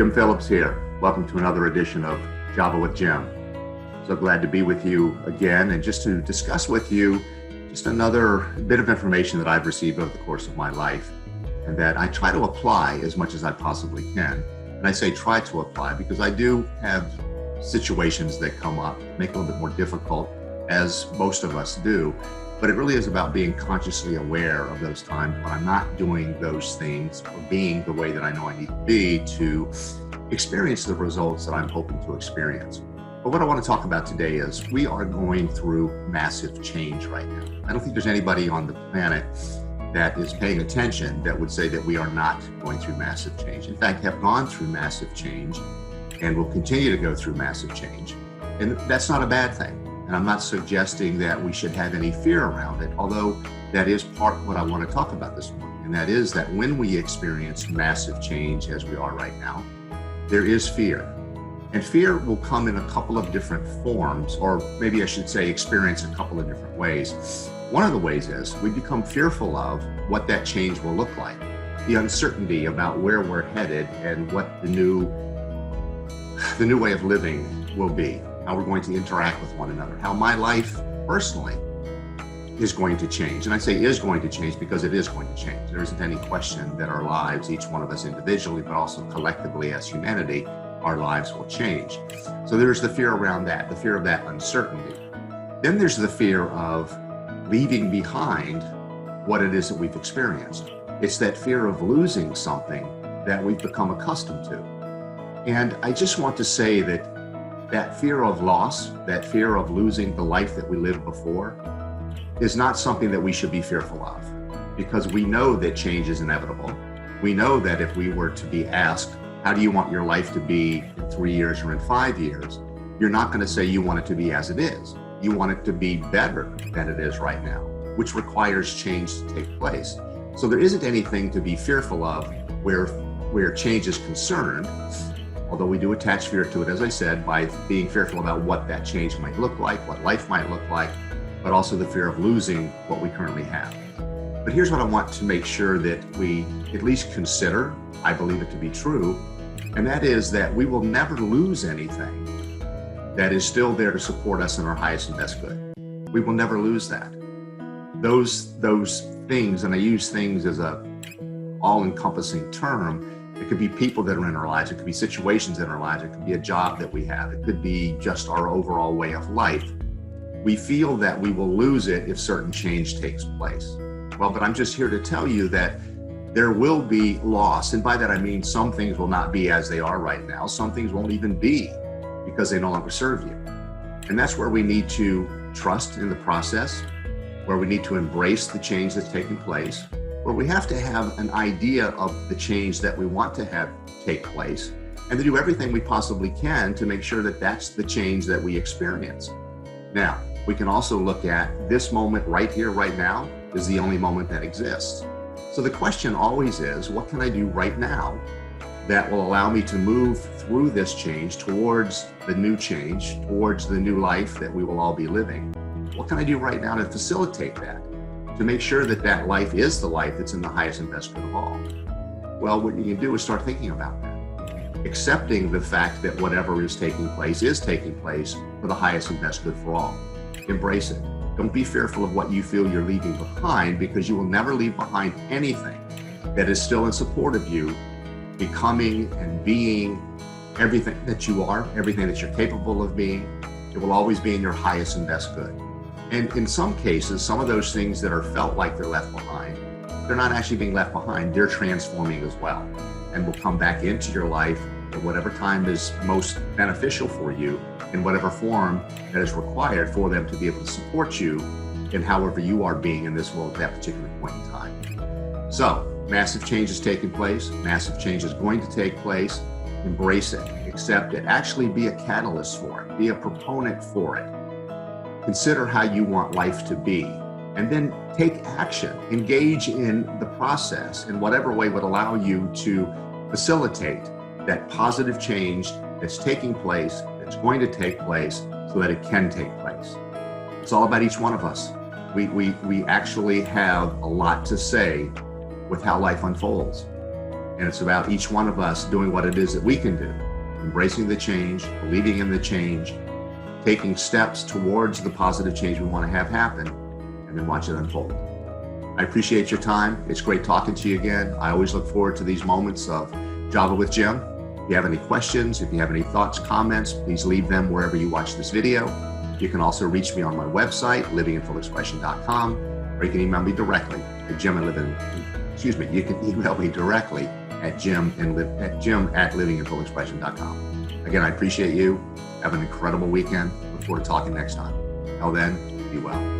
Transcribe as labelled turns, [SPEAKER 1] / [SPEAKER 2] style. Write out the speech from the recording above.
[SPEAKER 1] Jim Phillips here. Welcome to another edition of Java with Jim. So glad to be with you again and just to discuss with you just another bit of information that I've received over the course of my life and that I try to apply as much as I possibly can. And I say try to apply because I do have situations that come up, make it a little bit more difficult, as most of us do. But it really is about being consciously aware of those times when I'm not doing those things or being the way that I know I need to be to experience the results that I'm hoping to experience. But what I want to talk about today is we are going through massive change right now. I don't think there's anybody on the planet that is paying attention that would say that we are not going through massive change. In fact, have gone through massive change and will continue to go through massive change. And that's not a bad thing. And I'm not suggesting that we should have any fear around it, although that is part of what I want to talk about this morning. And that is that when we experience massive change as we are right now, there is fear. And fear will come in a couple of different forms, or maybe I should say experience a couple of different ways. One of the ways is we become fearful of what that change will look like, the uncertainty about where we're headed and what the new way of living will be. How we're going to interact with one another, how my life personally is going to change. And I say is going to change because it is going to change. There isn't any question that our lives, each one of us individually, but also collectively as humanity, our lives will change. So there's the fear around that, the fear of that uncertainty. Then there's the fear of leaving behind what it is that we've experienced. It's that fear of losing something that we've become accustomed to. And I just want to say that fear of loss, that fear of losing the life that we lived before, is not something that we should be fearful of, because we know that change is inevitable. We know that if we were to be asked, how do you want your life to be in 3 years or in 5 years? You're not going to say you want it to be as it is. You want it to be better than it is right now, which requires change to take place. So there isn't anything to be fearful of where change is concerned. Although we do attach fear to it, as I said, by being fearful about what that change might look like, what life might look like, but also the fear of losing what we currently have. But here's what I want to make sure that we at least consider. I believe it to be true, and that is that we will never lose anything that is still there to support us in our highest and best good. We will never lose that. Those things, and I use things as a all-encompassing term. It could be people that are in our lives. It could be situations in our lives. It could be a job that we have. It could be just our overall way of life. We feel that we will lose it if certain change takes place. Well, but I'm just here to tell you that there will be loss. And by that, I mean some things will not be as they are right now. Some things won't even be because they no longer serve you. And that's where we need to trust in the process, where we need to embrace the change that's taking place, where we have to have an idea of the change that we want to have take place and to do everything we possibly can to make sure that that's the change that we experience. Now, we can also look at this moment right here, right now is the only moment that exists. So the question always is, what can I do right now that will allow me to move through this change towards the new change, towards the new life that we will all be living? What can I do right now to facilitate that? To make sure that that life is the life that's in the highest and best good of all? Well, what you can do is start thinking about that. Accepting the fact that whatever is taking place for the highest and best good for all. Embrace it. Don't be fearful of what you feel you're leaving behind, because you will never leave behind anything that is still in support of you becoming and being everything that you are, everything that you're capable of being. It will always be in your highest and best good. And in some cases, some of those things that are felt like they're left behind, they're not actually being left behind, they're transforming as well and will come back into your life at whatever time is most beneficial for you in whatever form that is required for them to be able to support you in however you are being in this world at that particular point in time. So, massive change is taking place, massive change is going to take place. Embrace it, accept it, actually be a catalyst for it, be a proponent for it. Consider how you want life to be, and then take action. Engage in the process in whatever way would allow you to facilitate that positive change that's taking place, that's going to take place, so that it can take place. It's all about each one of us. We actually have a lot to say with how life unfolds. And it's about each one of us doing what it is that we can do, embracing the change, believing in the change, taking steps towards the positive change we want to have happen, and then watch it unfold. I appreciate your time. It's great talking to you again. I always look forward to these moments of Java with Jim. If you have any questions, if you have any thoughts, comments, please leave them wherever you watch this video. You can also reach me on my website, livinginfullexpression.com, or you can email me directly at you can email me directly at jim@livinginfullexpression.com. Again, I appreciate you. Have an incredible weekend. Look forward to talking next time. Until then, be well.